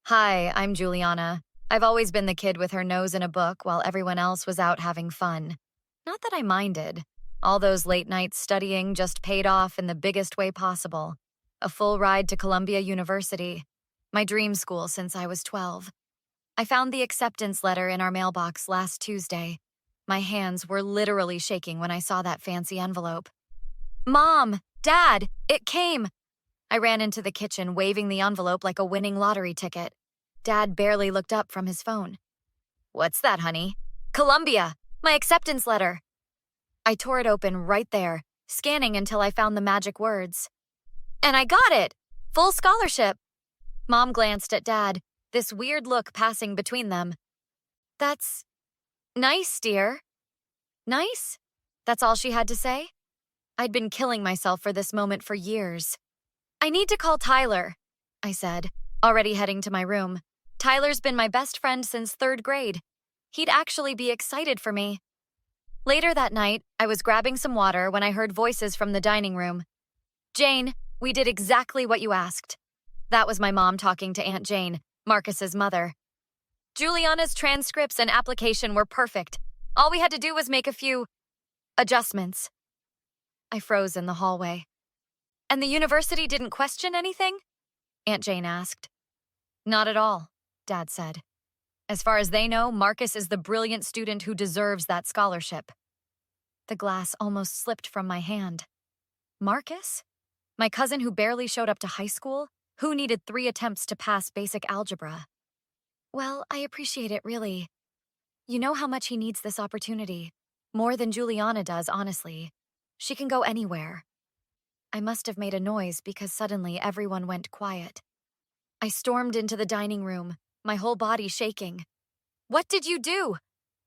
Hi, I'm Juliana. I've always been the kid with her nose in a book while everyone else was out having fun. Not that I minded. All those late nights studying just paid off in the biggest way possible. A full ride to Columbia University, my dream school since I was 12. I found the acceptance letter in our mailbox last Tuesday. My hands were literally shaking when I saw that fancy envelope. Mom! Dad! It came! I ran into the kitchen, waving the envelope like a winning lottery ticket. Dad barely looked up from his phone. What's that, honey? Columbia! My acceptance letter! I tore it open right there, scanning until I found the magic words. And I got it! Full scholarship! Mom glanced at Dad, this weird look passing between them. That's nice, dear. Nice? That's all she had to say? I'd been killing myself for this moment for years. I need to call Tyler, I said, already heading to my room. Tyler's been my best friend since 3rd grade. He'd actually be excited for me. Later that night, I was grabbing some water when I heard voices from the dining room. Jane, we did exactly what you asked. That was my mom talking to Aunt Jane, Marcus's mother. Juliana's transcripts and application were perfect. All we had to do was make a few adjustments. I froze in the hallway. And the university didn't question anything? Aunt Jane asked. Not at all, Dad said. As far as they know, Marcus is the brilliant student who deserves that scholarship. The glass almost slipped from my hand. Marcus? My cousin who barely showed up to high school? Who needed 3 attempts to pass basic algebra? Well, I appreciate it, really. You know how much he needs this opportunity. More than Juliana does, honestly. She can go anywhere. I must have made a noise because suddenly everyone went quiet. I stormed into the dining room, my whole body shaking. What did you do?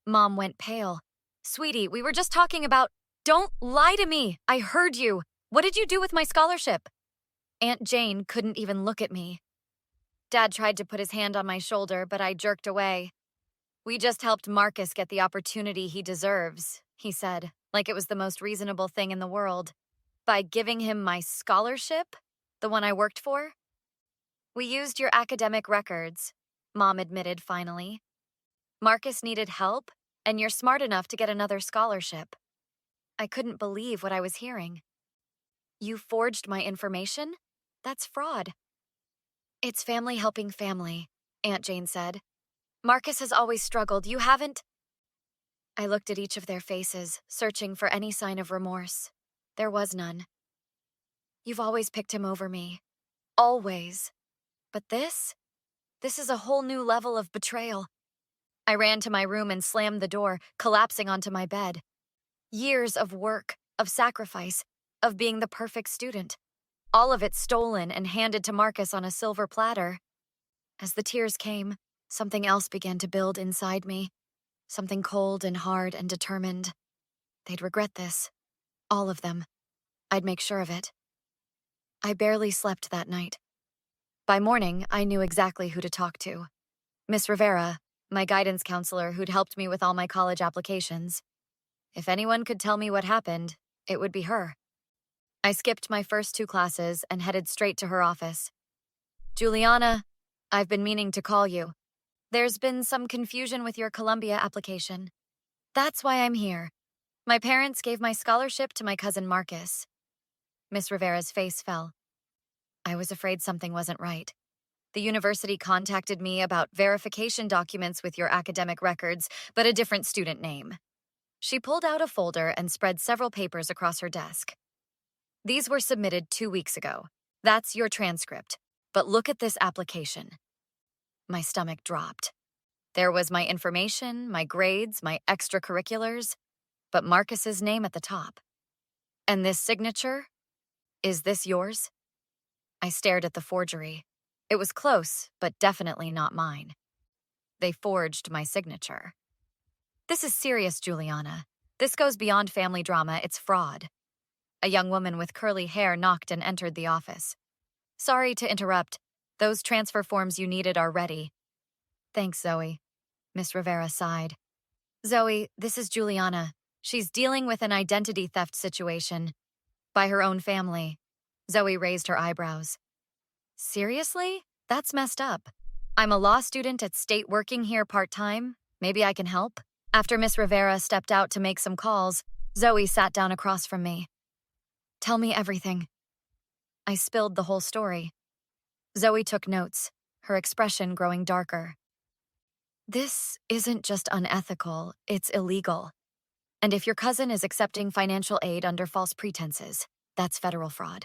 Mom went pale. Sweetie, we were just talking about— Don't lie to me! I heard you! What did you do with my scholarship? Aunt Jane couldn't even look at me. Dad tried to put his hand on my shoulder, but I jerked away. We just helped Marcus get the opportunity he deserves, he said, like it was the most reasonable thing in the world. By giving him my scholarship? The one I worked for? We used your academic records, Mom admitted finally. Marcus needed help, and you're smart enough to get another scholarship. I couldn't believe what I was hearing. You forged my information? That's fraud. It's family helping family, Aunt Jane said. Marcus has always struggled. You haven't— I looked at each of their faces, searching for any sign of remorse. There was none. You've always picked him over me. Always. But this is a whole new level of betrayal. I ran to my room and slammed the door, collapsing onto my bed. Years of work, of sacrifice, of being the perfect student. All of it stolen and handed to Marcus on a silver platter. As the tears came, something else began to build inside me. Something cold and hard and determined. They'd regret this. All of them. I'd make sure of it. I barely slept that night. By morning, I knew exactly who to talk to. Miss Rivera, my guidance counselor who'd helped me with all my college applications. If anyone could tell me what happened, it would be her. I skipped my first 2 classes and headed straight to her office. Juliana, I've been meaning to call you. There's been some confusion with your Columbia application. That's why I'm here. My parents gave my scholarship to my cousin Marcus. Miss Rivera's face fell. I was afraid something wasn't right. The university contacted me about verification documents with your academic records, but a different student name. She pulled out a folder and spread several papers across her desk. These were submitted 2 weeks ago. That's your transcript. But look at this application. My stomach dropped. There was my information, my grades, my extracurriculars, but Marcus's name at the top. And this signature? Is this yours? I stared at the forgery. It was close, but definitely not mine. They forged my signature. This is serious, Juliana. This goes beyond family drama, it's fraud. A young woman with curly hair knocked and entered the office. Sorry to interrupt. Those transfer forms you needed are ready. Thanks, Zoe. Miss Rivera sighed. Zoe, this is Juliana. She's dealing with an identity theft situation. By her own family. Zoe raised her eyebrows. Seriously? That's messed up. I'm a law student at state working here part-time. Maybe I can help? After Miss Rivera stepped out to make some calls, Zoe sat down across from me. Tell me everything. I spilled the whole story. Zoe took notes, her expression growing darker. This isn't just unethical, it's illegal. And if your cousin is accepting financial aid under false pretenses, that's federal fraud.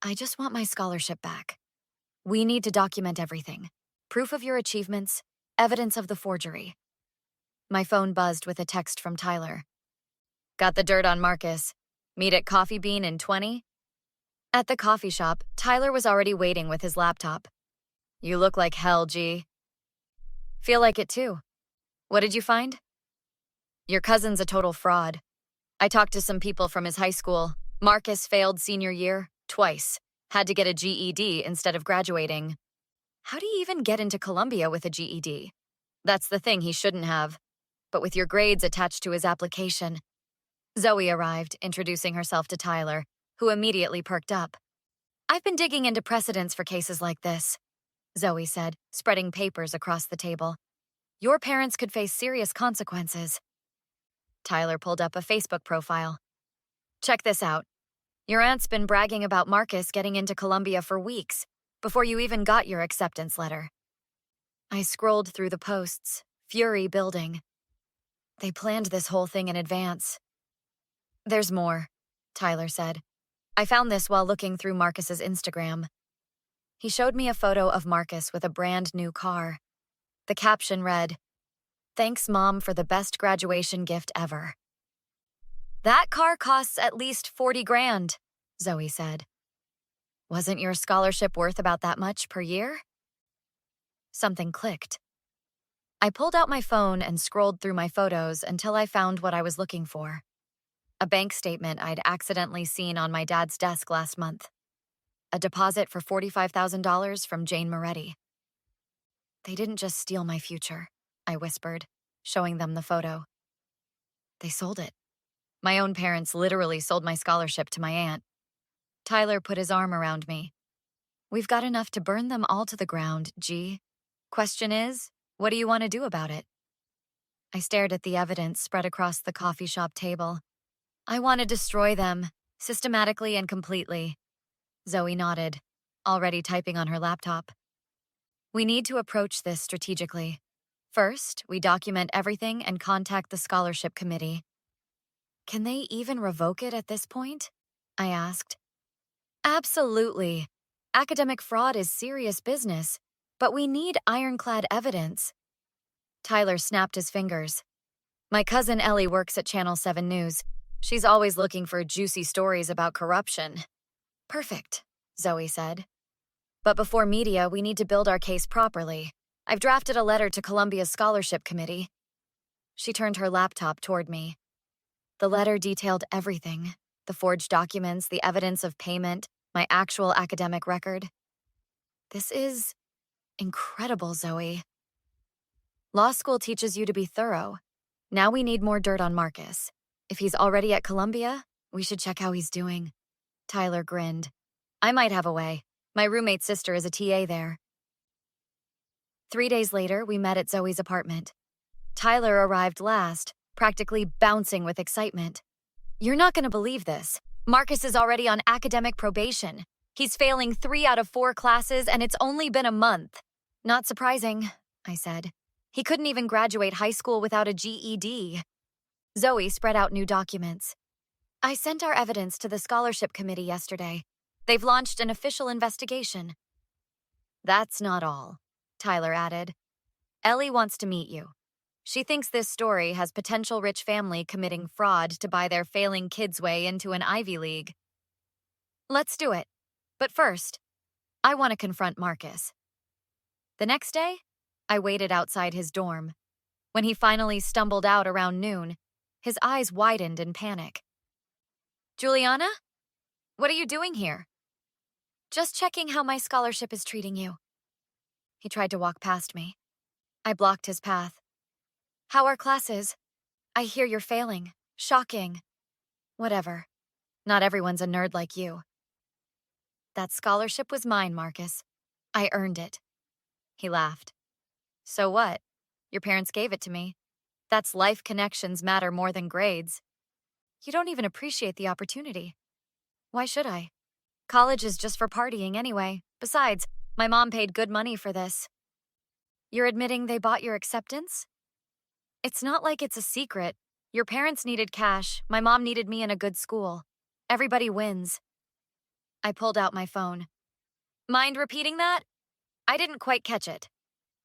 I just want my scholarship back. We need to document everything. Proof of your achievements, evidence of the forgery. My phone buzzed with a text from Tyler. Got the dirt on Marcus. Meet at Coffee Bean in 20? At the coffee shop, Tyler was already waiting with his laptop. You look like hell, G. Feel like it too. What did you find? Your cousin's a total fraud. I talked to some people from his high school. Marcus failed senior year, twice. Had to get a GED instead of graduating. How do you even get into Columbia with a GED? That's the thing he shouldn't have. But with your grades attached to his application. Zoe arrived, introducing herself to Tyler, who immediately perked up. I've been digging into precedents for cases like this, Zoe said, spreading papers across the table. Your parents could face serious consequences. Tyler pulled up a Facebook profile. Check this out. Your aunt's been bragging about Marcus getting into Columbia for weeks, before you even got your acceptance letter. I scrolled through the posts, fury building. They planned this whole thing in advance. There's more, Tyler said. I found this while looking through Marcus's Instagram. He showed me a photo of Marcus with a brand new car. The caption read, "Thanks, Mom, for the best graduation gift ever." That car costs at least 40 grand, Zoe said. Wasn't your scholarship worth about that much per year? Something clicked. I pulled out my phone and scrolled through my photos until I found what I was looking for. A bank statement I'd accidentally seen on my dad's desk last month. A deposit for $45,000 from Jane Moretti. They didn't just steal my future, I whispered, showing them the photo. They sold it. My own parents literally sold my scholarship to my aunt. Tyler put his arm around me. We've got enough to burn them all to the ground, G. Question is, what do you want to do about it? I stared at the evidence spread across the coffee shop table. I want to destroy them, systematically and completely. Zoe nodded, already typing on her laptop. We need to approach this strategically. First, we document everything and contact the scholarship committee. Can they even revoke it at this point? I asked. Absolutely. Academic fraud is serious business, but we need ironclad evidence. Tyler snapped his fingers. My cousin Ellie works at Channel 7 News. She's always looking for juicy stories about corruption. Perfect, Zoe said. But before media, we need to build our case properly. I've drafted a letter to Columbia's scholarship committee. She turned her laptop toward me. The letter detailed everything. The forged documents, the evidence of payment, my actual academic record. This is incredible, Zoe. Law school teaches you to be thorough. Now we need more dirt on Marcus. If he's already at Columbia, we should check how he's doing. Tyler grinned. I might have a way. My roommate's sister is a TA there. 3 days later, we met at Zoe's apartment. Tyler arrived last, practically bouncing with excitement. You're not going to believe this. Marcus is already on academic probation. He's failing 3 out of 4 classes, and it's only been a month. Not surprising, I said. He couldn't even graduate high school without a GED. Zoe spread out new documents. I sent our evidence to the scholarship committee yesterday. They've launched an official investigation. That's not all, Tyler added. Ellie wants to meet you. She thinks this story has potential rich family committing fraud to buy their failing kids' way into an Ivy League. Let's do it. But first, I want to confront Marcus. The next day, I waited outside his dorm. When he finally stumbled out around noon, his eyes widened in panic. Juliana? What are you doing here? Just checking how my scholarship is treating you. He tried to walk past me. I blocked his path. How are classes? I hear you're failing. Shocking. Whatever. Not everyone's a nerd like you. That scholarship was mine, Marcus. I earned it. He laughed. So what? Your parents gave it to me. That's life connections matter more than grades. You don't even appreciate the opportunity. Why should I? College is just for partying anyway. Besides, my mom paid good money for this. You're admitting they bought your acceptance? It's not like it's a secret. Your parents needed cash. My mom needed me in a good school. Everybody wins. I pulled out my phone. Mind repeating that? I didn't quite catch it.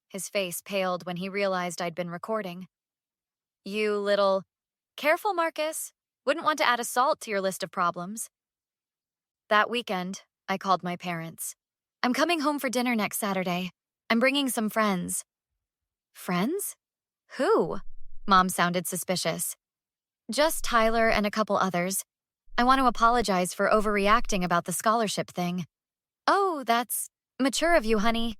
His face paled when he realized I'd been recording. You little... Careful, Marcus. Wouldn't want to add assault to your list of problems. That weekend, I called my parents. I'm coming home for dinner next Saturday. I'm bringing some friends. Friends? Who? Mom sounded suspicious. Just Tyler and a couple others. I want to apologize for overreacting about the scholarship thing. Oh, that's mature of you, honey.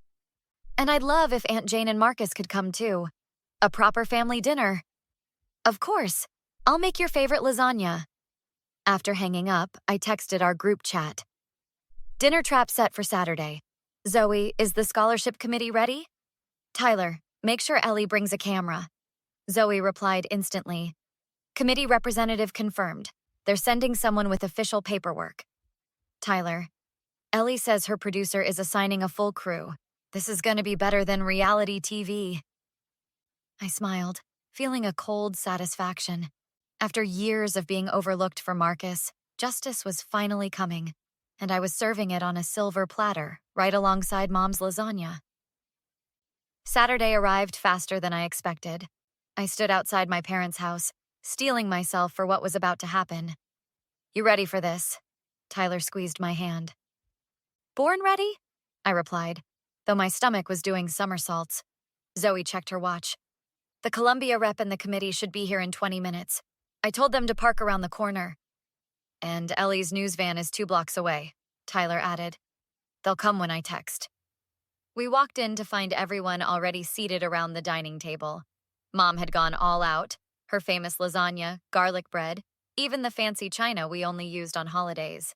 And I'd love if Aunt Jane and Marcus could come too. A proper family dinner. Of course. I'll make your favorite lasagna. After hanging up, I texted our group chat. Dinner trap set for Saturday. Zoe, is the scholarship committee ready? Tyler, make sure Ellie brings a camera. Zoe replied instantly. Committee representative confirmed. They're sending someone with official paperwork. Tyler, Ellie says her producer is assigning a full crew. This is going to be better than reality TV. I smiled, feeling a cold satisfaction. After years of being overlooked for Marcus, justice was finally coming, and I was serving it on a silver platter, right alongside Mom's lasagna. Saturday arrived faster than I expected. I stood outside my parents' house, steeling myself for what was about to happen. You ready for this? Tyler squeezed my hand. Born ready? I replied, though my stomach was doing somersaults. Zoe checked her watch. The Columbia rep and the committee should be here in 20 minutes. I told them to park around the corner. And Ellie's news van is 2 blocks away, Tyler added. They'll come when I text. We walked in to find everyone already seated around the dining table. Mom had gone all out, her famous lasagna, garlic bread, even the fancy china we only used on holidays.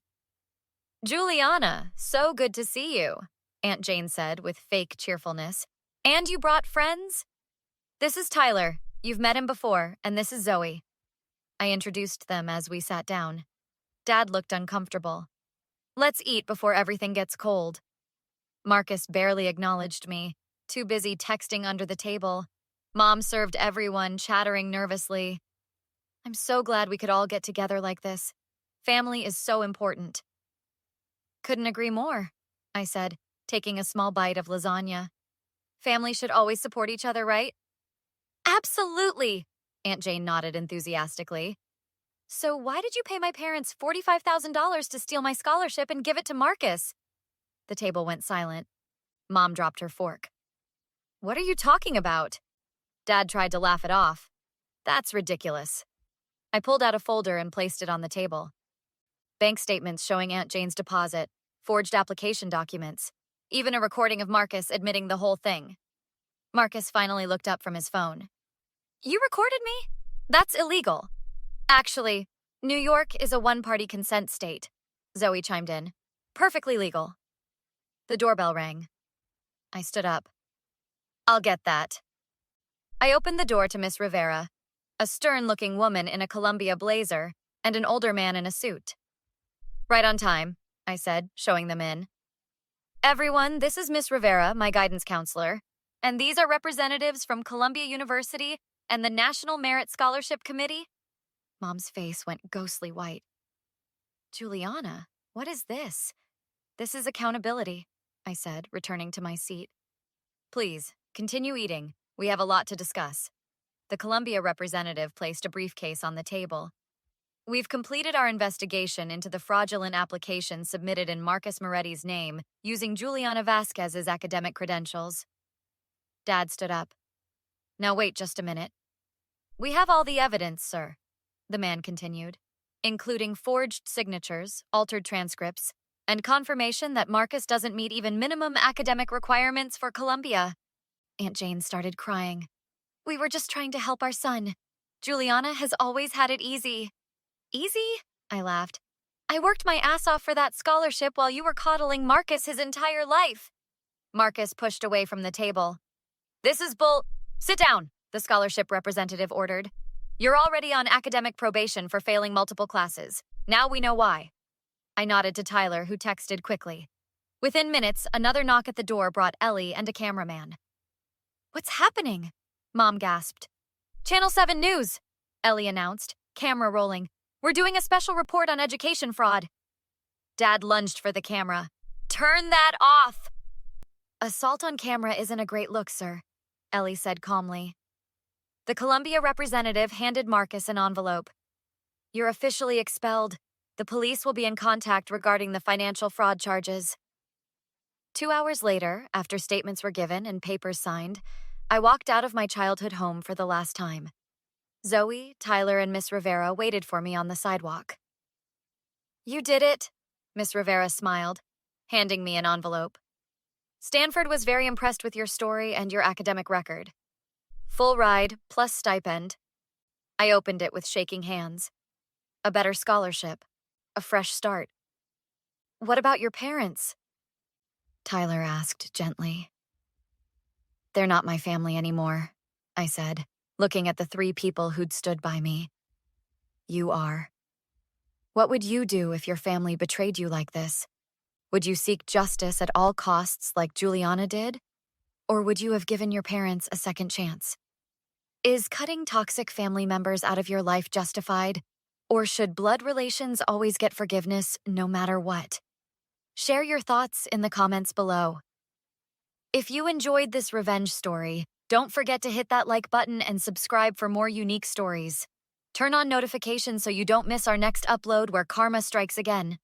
Juliana, so good to see you, Aunt Jane said with fake cheerfulness. And you brought friends? This is Tyler. You've met him before, and this is Zoe. I introduced them as we sat down. Dad looked uncomfortable. Let's eat before everything gets cold. Marcus barely acknowledged me, too busy texting under the table. Mom served everyone, chattering nervously. I'm so glad we could all get together like this. Family is so important. Couldn't agree more, I said, taking a small bite of lasagna. Family should always support each other, right? Absolutely, Aunt Jane nodded enthusiastically. So why did you pay my parents $45,000 to steal my scholarship and give it to Marcus? The table went silent. Mom dropped her fork. What are you talking about? Dad tried to laugh it off. That's ridiculous. I pulled out a folder and placed it on the table. Bank statements showing Aunt Jane's deposit, forged application documents, even a recording of Marcus admitting the whole thing. Marcus finally looked up from his phone. You recorded me? That's illegal. Actually, New York is a one-party consent state, Zoe chimed in. Perfectly legal. The doorbell rang. I stood up. I'll get that. I opened the door to Miss Rivera, a stern-looking woman in a Columbia blazer and an older man in a suit. Right on time, I said, showing them in. Everyone, this is Miss Rivera, my guidance counselor, and these are representatives from Columbia University and the National Merit Scholarship Committee. Mom's face went ghostly white. Juliana, what is this? This is accountability, I said, returning to my seat. Please, continue eating. We have a lot to discuss. The Columbia representative placed a briefcase on the table. We've completed our investigation into the fraudulent application submitted in Marcus Moretti's name using Juliana Vasquez's academic credentials. Dad stood up. Now wait just a minute. We have all the evidence, sir, the man continued, including forged signatures, altered transcripts, and confirmation that Marcus doesn't meet even minimum academic requirements for Columbia. Aunt Jane started crying. We were just trying to help our son. Juliana has always had it easy. Easy? I laughed. I worked my ass off for that scholarship while you were coddling Marcus his entire life. Marcus pushed away from the table. This is bull. Sit down, the scholarship representative ordered. You're already on academic probation for failing multiple classes. Now we know why. I nodded to Tyler, who texted quickly. Within minutes, another knock at the door brought Ellie and a cameraman. What's happening? Mom gasped. Channel 7 News, Ellie announced, camera rolling. We're doing a special report on education fraud. Dad lunged for the camera. Turn that off! Assault on camera isn't a great look, sir, Ellie said calmly. The Columbia representative handed Marcus an envelope. You're officially expelled. The police will be in contact regarding the financial fraud charges. 2 hours later, after statements were given and papers signed, I walked out of my childhood home for the last time. Zoe, Tyler, and Miss Rivera waited for me on the sidewalk. You did it, Miss Rivera smiled, handing me an envelope. Stanford was very impressed with your story and your academic record. Full ride, plus stipend. I opened it with shaking hands. A better scholarship. A fresh start. What about your parents? Tyler asked gently. They're not my family anymore, I said, looking at the 3 people who'd stood by me. You are. What would you do if your family betrayed you like this? Would you seek justice at all costs like Juliana did? Or would you have given your parents a second chance? Is cutting toxic family members out of your life justified? Or should blood relations always get forgiveness no matter what? Share your thoughts in the comments below. If you enjoyed this revenge story, don't forget to hit that like button and subscribe for more unique stories. Turn on notifications so you don't miss our next upload where karma strikes again.